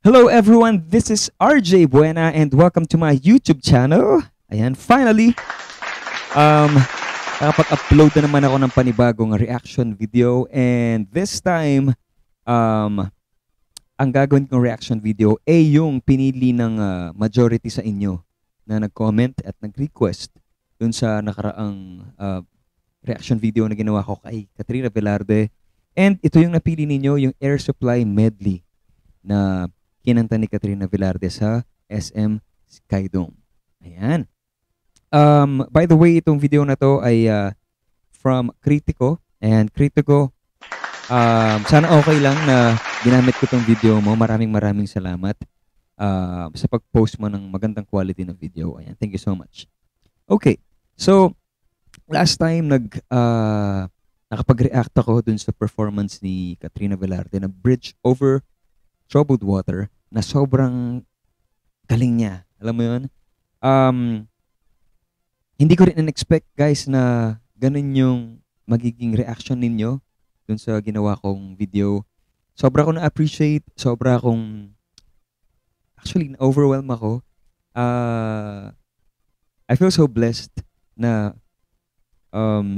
Hello everyone, this is RJ Buena and welcome to my YouTube channel. Ayan, finally, um, nakapag-upload na naman ako ng panibagong reaction video and this time, ang gagawin kong reaction video ay yung pinili ng majority sa inyo na nag-comment at nag-request dun sa nakaraang reaction video na ginawa ko kay Katrina Velarde. And ito yung napili ninyo, yung Air Supply Medley na kinanta ni Katrina Velarde sa SM Skydome. Ayan. By the way, itong video na to ay from Critico. And Critico, sana okay lang na ginamit ko itong video mo. Maraming salamat sa pag-post mo ng magandang quality ng video. Ayan, thank you so much. Okay, so last time nakapag-react ako dun sa performance ni Katrina Velarde na Bridge Over Troubled Water na sobrang galing niya. Alam mo yun? Hindi ko rin in-expect guys na ganun yung magiging reaction ninyo dun sa ginawa kong video. Sobra ko na-appreciate, sobra akong actually na-overwhelm ako. I feel so blessed na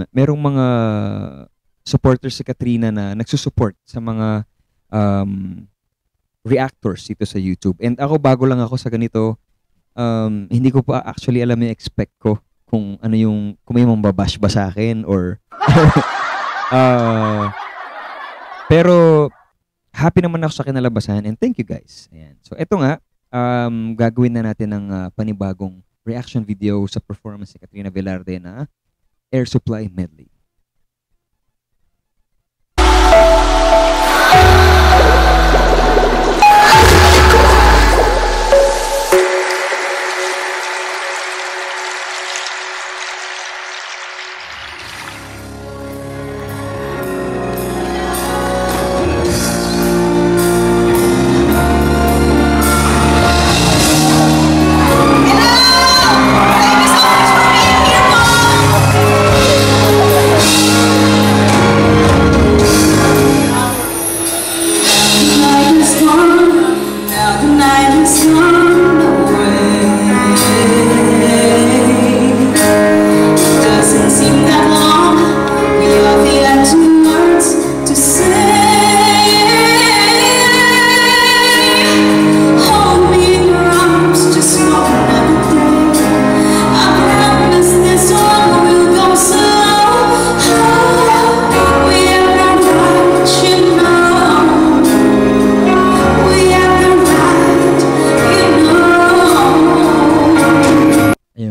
merong mga supporters si Katrina na nagsusupport sa mga reactors dito sa YouTube. And ako, bago lang ako sa ganito, hindi ko pa actually alam yung expect ko kung ano yung, kung may mambabash ba sa akin or pero happy naman ako sa kinalabasan and thank you guys. Ayan. So eto nga, gagawin na natin ng panibagong reaction video sa performance ni Katrina Velarde na Air Supply Medley.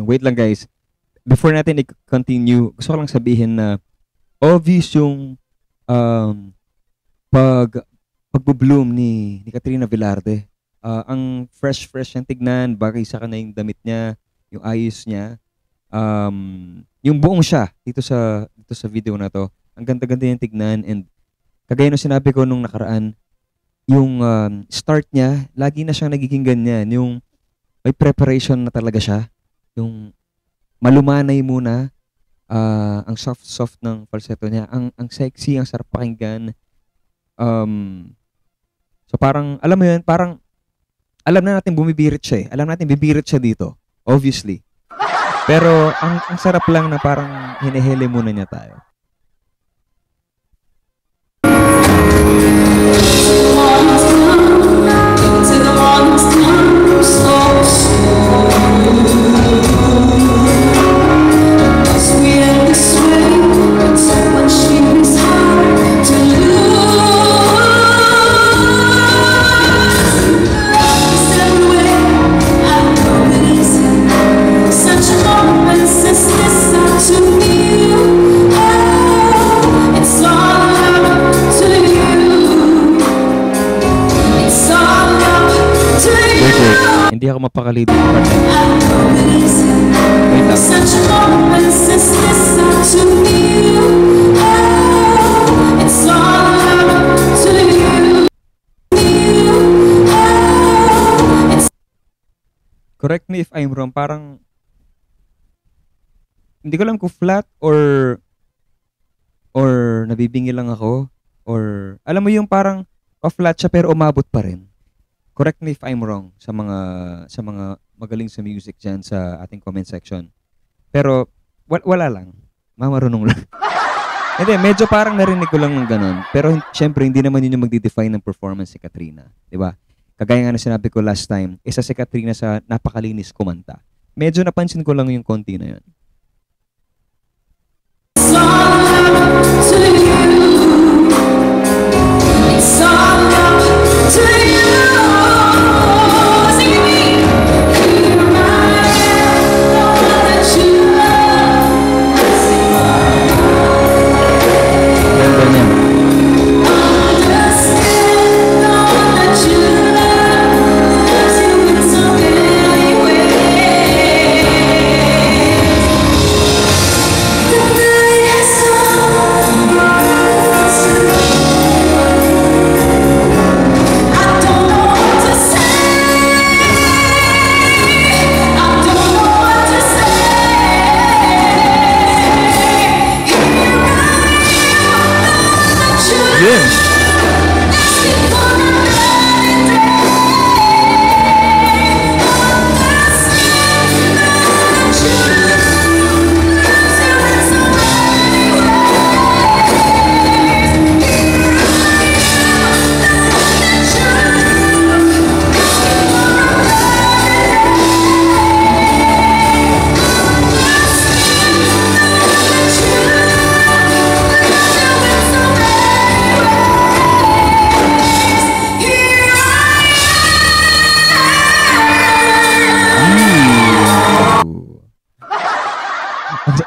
Wait lang guys, before natin i-continue, gusto ko lang sabihin na obvious yung pag-bloom ni Katrina Velarde. Ang fresh yung tignan, bagay sa kanya yung damit niya, yung ayos niya. Yung buong siya dito sa video na to, ang ganda-ganda yung tignan and kagaya nung sinabi ko nung nakaraan, yung start niya, lagi na siyang nagiging ganyan, yung may preparation na talaga siya. Yung malumanay muna, ang soft ng falsetto niya, ang sexy, ang sarap pakinggan. So parang, alam mo yun, parang, alam na natin bumibirit siya eh. Alam natin bibirit siya dito, obviously. Pero, ang sarap lang na parang hinihili muna niya tayo. Hindi ako mapakali dito. Wait lang. Correct me if I'm wrong. Parang hindi ko alam kung flat or nabibingi lang ako or alam mo yung parang pa-flat siya pero umabot pa rin. correct me if I'm wrong sa mga magaling sa music diyan sa ating comment section. Pero wala lang. Mamarunong lang. Hindi, medyo parang narinig ko lang ng ganun. Pero syempre, hindi naman yun yung magdi-define ng performance ni Katrina. Di ba? Kagaya nga na sinabi ko last time, isa si Katrina sa napakalinis kumanta. Medyo napansin ko lang yung konti na yun.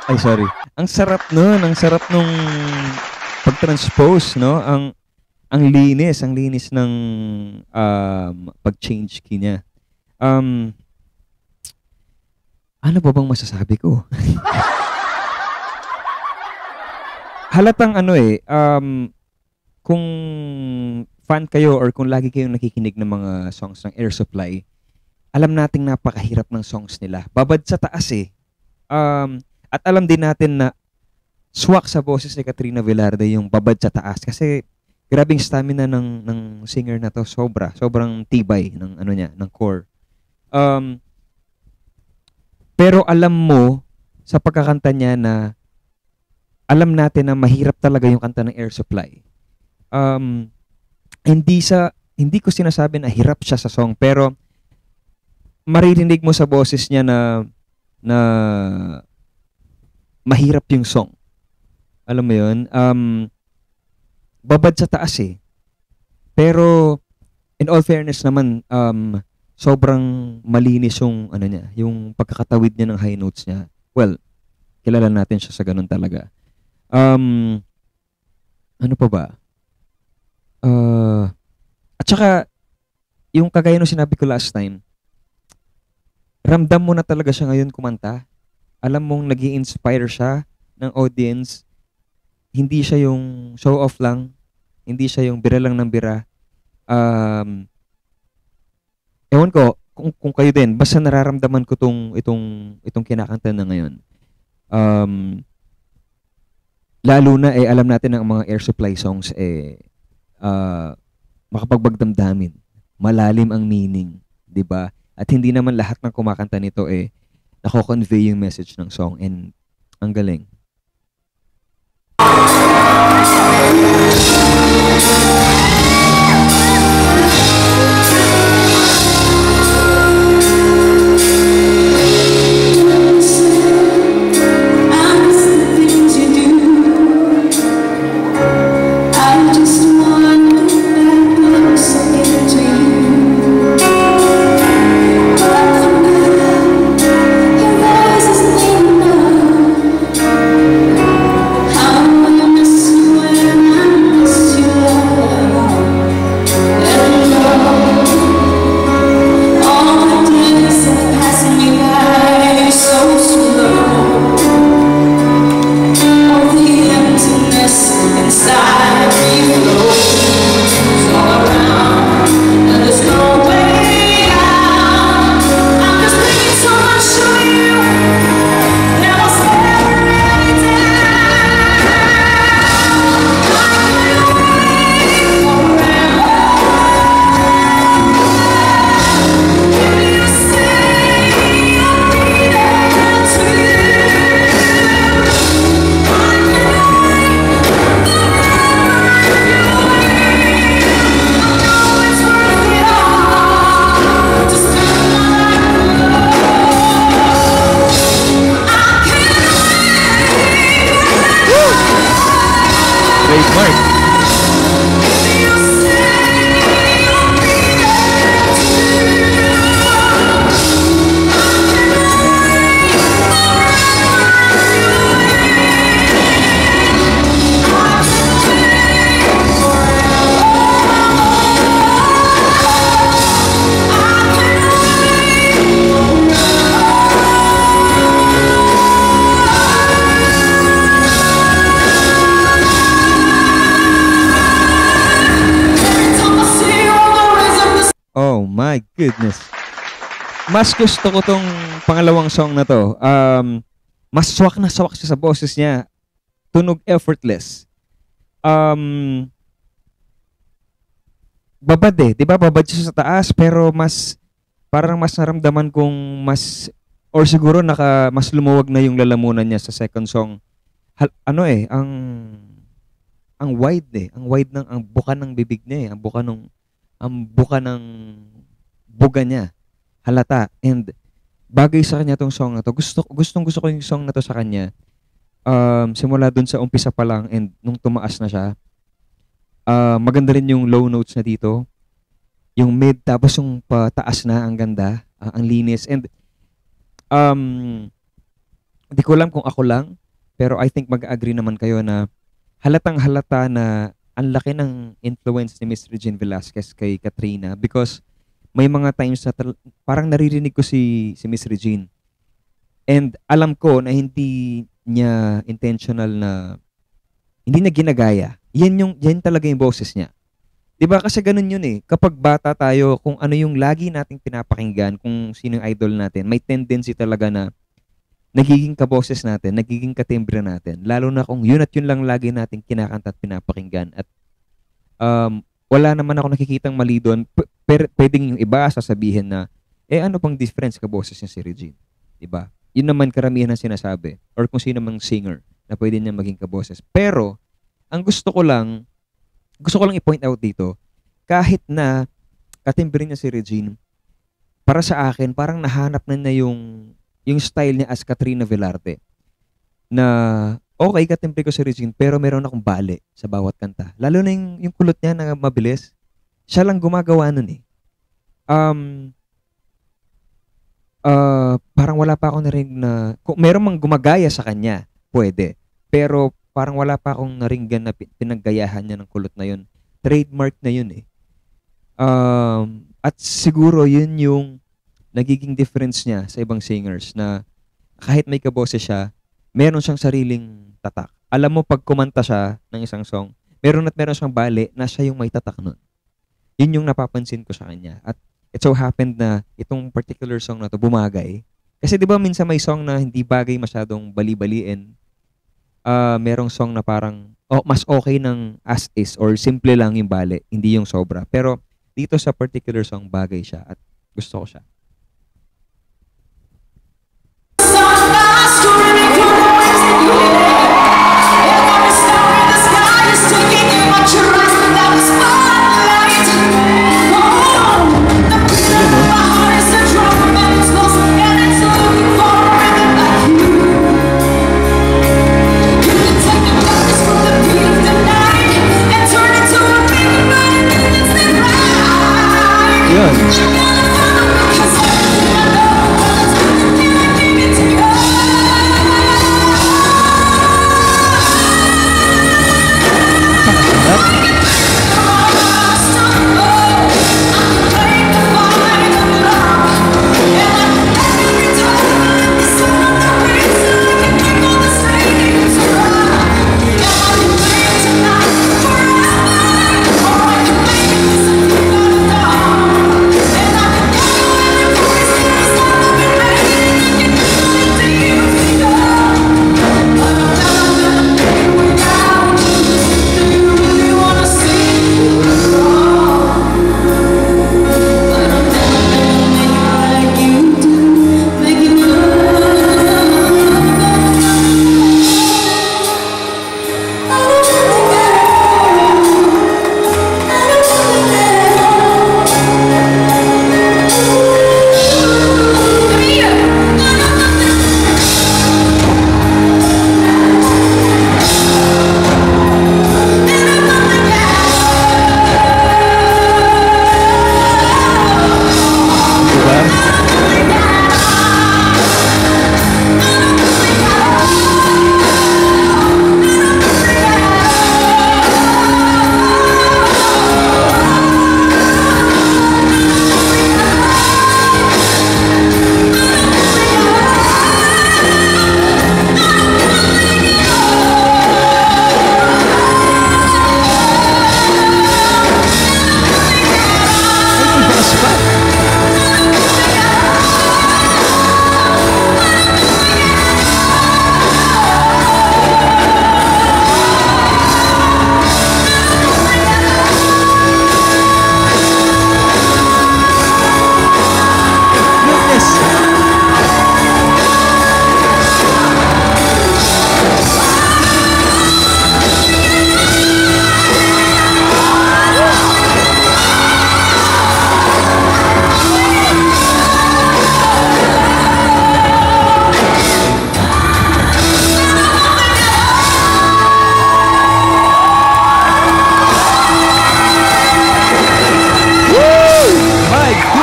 Ay, sorry. Ang sarap nun. Ang sarap nung pag-transpose, no? Ang linis ng pag-change key niya. Ano ba bang masasabi ko? Halatang kung fan kayo or kung lagi kayong nakikinig ng mga songs ng Air Supply, alam nating napakahirap ng songs nila. Babad sa taas eh. At alam din natin na swak sa boses ni Katrina Velarde yung babad sa taas kasi grabing stamina ng singer na to, sobrang tibay ng ng core. Pero alam mo sa pagkakanta niya na alam natin na mahirap talaga yung kanta ng Air Supply. Hindi ko sinasabi na hirap siya sa song, pero maririnig mo sa boses niya na mahirap yung song. Alam mo yun? Babad sa taas eh. Pero, in all fairness naman, sobrang malinis yung, yung pagkakatawid niya ng high notes niya. Well, kilala natin siya sa ganun talaga. Ano pa ba? At saka, yung kagaya nung sinabi ko last time, ramdam mo na talaga siya ngayon kumanta. Alam mong nag-i-inspire siya ng audience. Hindi siya yung show off lang. Hindi siya yung bira lang ng bira. Ewan ko, kung kayo din, basta nararamdaman ko itong kinakanta na ngayon. Lalo na alam natin ang mga Air Supply songs makapagbagdamdamin. Malalim ang meaning, 'di ba? At hindi naman lahat ng kumakanta nito nako-convey yung message ng song, and ang galing. Oh my goodness. Mas gusto ko tong pangalawang song na to. Mas swak na swak siya sa boses niya. Tunog effortless. Babad eh. Di ba? Babad siya sa taas pero parang mas naramdaman kong or siguro mas lumuwag na yung lalamunan niya sa second song. Ano eh, ang wide eh. Ang wide ang buka ng bibig niya eh. Ang buka ng buga niya. Halata. And bagay sa kanya tong song na to. Gustong gusto ko yung song na to sa kanya. Simula dun sa umpisa pa lang and nung tumaas na siya. Maganda rin yung low notes na dito. Yung mid tapos yung pataas na ang ganda. Ang linis. And hindi ko alam kung ako lang. Pero I think mag-agree naman kayo na halatang halata na ang laki ng influence ni Miss Regine Velasquez kay Katrina because may mga times na parang naririnig ko si Miss Regine. And alam ko na hindi niya intentional na hindi niya ginagaya. Yan talaga yung boses niya. 'Di ba kasi ganun yun eh. Kapag bata tayo, kung ano yung lagi nating pinapakinggan, kung sino yung idol natin, may tendency talaga na nagiging kaboses natin, nagiging katimbre natin. Lalo na kung yun at yun lang lagi nating kinakanta at pinapakinggan. At wala naman ako nakikitang mali doon. Pwedeng yung iba sasabihin na, ano pang difference kaboses niya si Regine? Diba? Yun naman karamihan na sinasabi. Or kung sino mang singer na pwede niya maging kaboses. Pero, ang gusto ko lang i-point out dito, kahit na katimbre niya si Regine, para sa akin, parang nahanap na niya yung style niya as Katrina Velarde. Na, okay, katimbre ko si Regine, pero meron akong bale sa bawat kanta. Lalo na yung kulot niya na mabilis. Siya lang gumagawa nun eh. Parang wala pa akong narinig na, kung meron mang gumagaya sa kanya, pwede. Pero parang wala pa akong naringgan na pinaggayahan niya ng kulot na yun. Trademark na yun eh. At siguro yun yung nagiging difference niya sa ibang singers na kahit may kaboses siya, meron siyang sariling tatak. Alam mo, pag kumanta siya ng isang song, meron siyang bale na siya yung may tatak nun. Yun yung napapansin ko sa kanya. At it so happened na itong particular song na to bumagay. Kasi di ba minsan may song na hindi bagay masyadong bali-baliin. Merong song na parang mas okay ng as is or simple lang yung bale, hindi yung sobra. Pero dito sa particular song, bagay siya at gusto ko siya.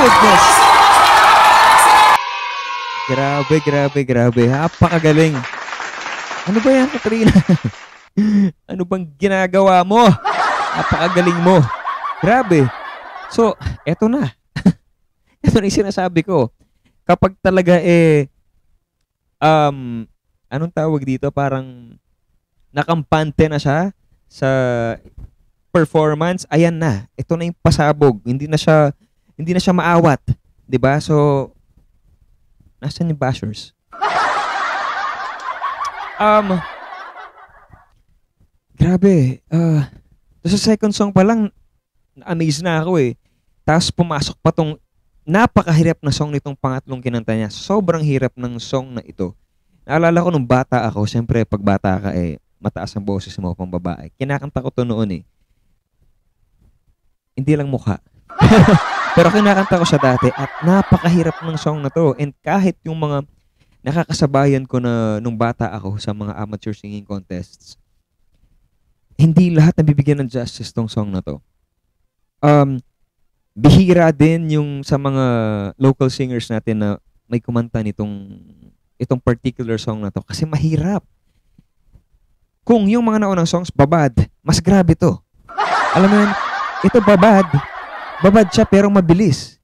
goodness! Grabe, grabe, grabe. Napakagaling. Ano ba yan, Katrina? Ano bang ginagawa mo? Napakagaling mo. Grabe. So, eto na. Ito na yung sinasabi ko. Kapag talaga anong tawag dito? Parang nakampante na siya sa performance, ayan na. Ito na yung pasabog. Hindi na siya maawat. 'Di ba? So, nasaan yung bashers? Grabe. Sa second song pa lang, na-amaze na ako eh. Tapos pumasok pa tong napakahirap na song nitong pangatlong kinanta niya. Sobrang hirap ng song na ito. Naalala ko nung bata ako, siyempre pag bata ka mataas ang boses mo pang babae. Kinakanta ko to noon eh. Hindi lang mukha. Pero kinakanta ko siya dati at napakahirap ng song na to. And kahit yung mga nakakasabayan ko na nung bata ako sa mga amateur singing contests, hindi lahat nabibigyan ng justice tong song na to. Bihira din yung sa mga local singers natin na may kumanta itong particular song na to kasi mahirap. Kung yung mga naunang songs, babad, mas grabe to. Alam mo yun, ito babad siya pero mabilis.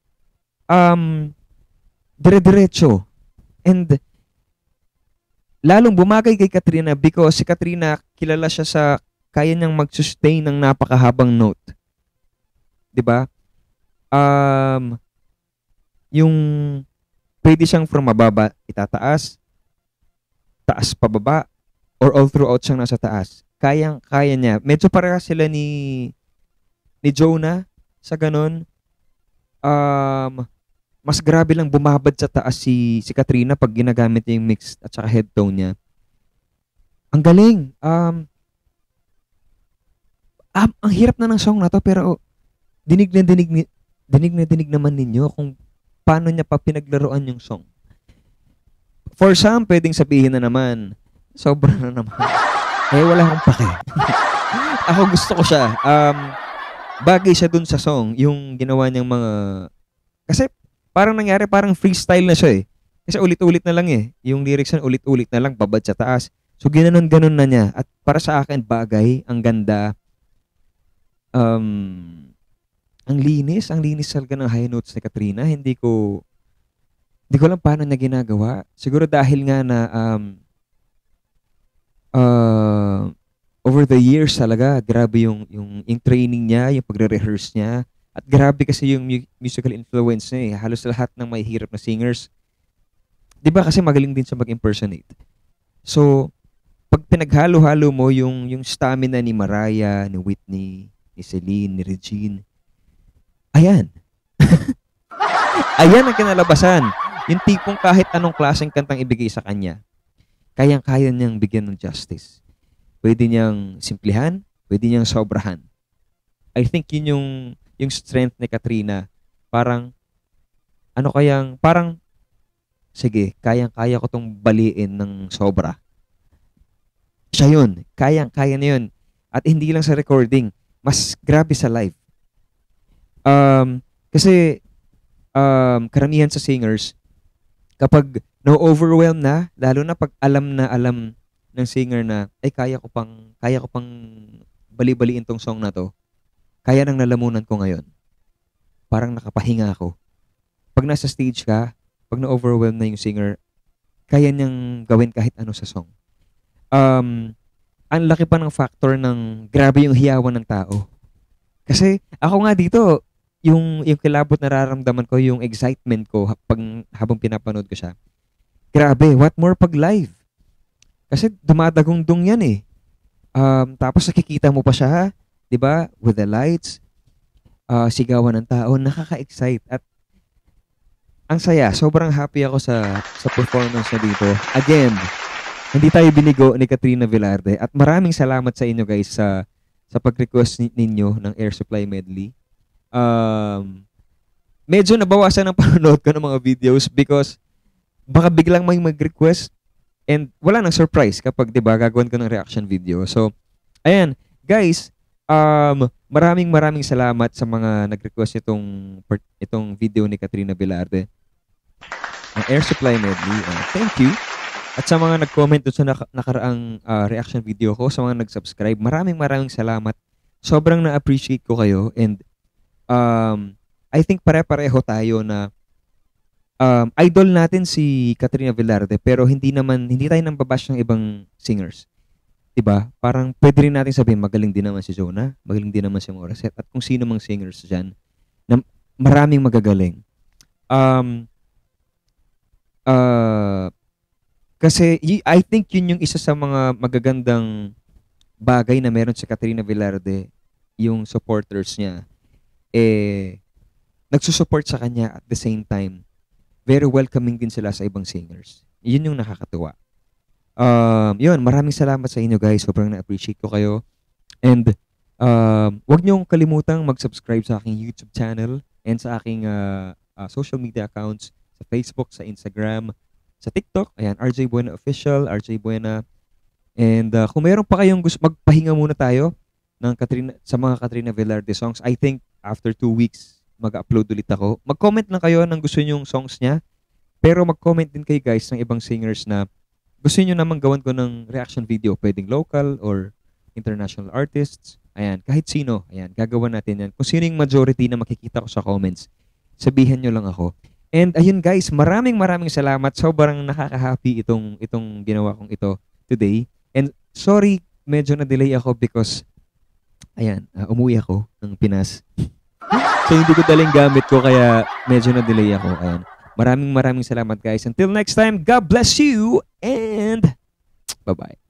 Dire-diretso. And lalong bumagay kay Katrina because si Katrina kilala siya sa kaya niyang mag-sustain ng napakahabang note. 'Di ba? Yung pwede siyang from mababa itataas, taas pababa, or all throughout siyang nasa taas. Kaya niya. Medyo parehas sila ni Jonah sa ganun. Mas grabe lang bumabad sa taas si Katrina pag ginagamit niya yung mix at saka headtone niya. Ang galing. Ang hirap na ng song na to pero dinig naman ninyo kung paano niya pa pinaglaruan yung song. For some, pwedeng sabihin na naman, sobra na naman. Wala akong pake. Ako gusto ko siya. Bagay siya dun sa song, yung ginawa niyang mga... Kasi parang nangyari, parang freestyle na siya eh. Kasi ulit-ulit na lang eh. Yung lyrics na ulit-ulit na lang, babad sa taas. So ginanon-ganon na niya. At para sa akin, bagay, ang ganda. Ang linis talaga ng high notes ni Katrina. Hindi ko alam paano niya ginagawa. Siguro dahil nga na over the years talaga, grabe yung training niya, yung pagre-rehearse niya. At grabe kasi yung musical influence niya eh. Halos lahat ng may hirap na singers. 'Di ba kasi magaling din siya mag-impersonate. So, pag pinaghalo-halo mo yung stamina ni Mariah, ni Whitney, ni Celine, ni Regine, ayan. Ayan ang kinalabasan. Yung tipong kahit anong klaseng kantang ibigay sa kanya, kayang-kaya niyang bigyan ng justice. Pwede niyang simplihan, pwede niyang sobrahan. I think yun yung strength ni Katrina. Parang, sige, kayang-kaya ko tong baliin ng sobra. Siya yun. Kayang-kaya na yun. At hindi lang sa recording, mas grabe sa live. Kasi karamihan sa singers, kapag na-overwhelm na, lalo na pag alam ng singer na, kaya ko pang bali-baliin tong song na to. Kaya nang nalamunan ko ngayon. Parang nakapahinga ako. Pag nasa stage ka, pag na-overwhelm na yung singer, kaya niyang gawin kahit ano sa song. Ang laki pa ng factor ng grabe yung hiyawan ng tao. Kasi ako nga dito, yung kilabot nararamdaman ko, yung excitement ko habang pinapanood ko siya. Grabe, what more pag live? Kasi dumadagong-dung yan eh. Tapos nakikita mo pa siya, 'di ba? With the lights, sigawan ng tao, nakaka-excite at ang saya. Sobrang happy ako sa performance na dito. Again, hindi tayo binigo ni Katrina Velarde at maraming salamat sa inyo guys sa pag-request ninyo ng Air Supply Medley. Medyo nabawasan ang panonood ko ng mga videos because baka biglang may mag-request and wala nang surprise kapag 'di ba gagawin ko ng reaction video. So, ayan, guys, Maraming salamat sa mga nag-request itong video ni Katrina Velarde. Ang Air Supply Medley. Thank you. At sa mga nag-comment doon sa nakaraang reaction video ko, sa mga nag-subscribe, maraming salamat. Sobrang na-appreciate ko kayo and I think pare-pareho tayo na idol natin si Katrina Velarde pero hindi tayo nang babash ng ibang singers. 'Di ba? Parang pwede rin natin sabihin magaling din naman si Jonah, magaling din naman si Morissette at kung sino mang singers diyan na maraming magagaling. Kasi I think yun yung isa sa mga magagandang bagay na meron si Katrina Velarde, yung supporters niya nagsusupport sa kanya at the same time very welcoming din sila sa ibang singers. Yun yung nakakatuwa. Yun, maraming salamat sa inyo guys. Sobrang na-appreciate ko kayo. And wag niyong kalimutang mag-subscribe sa aking YouTube channel and sa aking social media accounts sa Facebook, sa Instagram, sa TikTok. Ayan, RJ Buena Official, RJ Buena. And kung mayroon pa kayong gusto, magpahinga muna tayo sa mga Katrina Velarde songs. I think after 2 weeks, mag-upload ulit ako. Mag-comment lang kayo ng gusto nyong songs niya. Pero mag-comment din kayo guys ng ibang singers na gusto nyo naman gawan ko ng reaction video. Pwedeng local or international artists. Ayan, kahit sino. Ayan, gagawa natin yan. Kung sino yung majority na makikita ko sa comments, sabihan nyo lang ako. And ayun guys, maraming salamat. Sobrang nakaka-happy itong ginawa kong ito today. And sorry, medyo na-delay ako because ayan, umuwi ako ng Pinas. So hindi ko daling gamit ko kaya medyo na-delay ako. Ayan. Maraming salamat guys. Until next time, God bless you and bye-bye.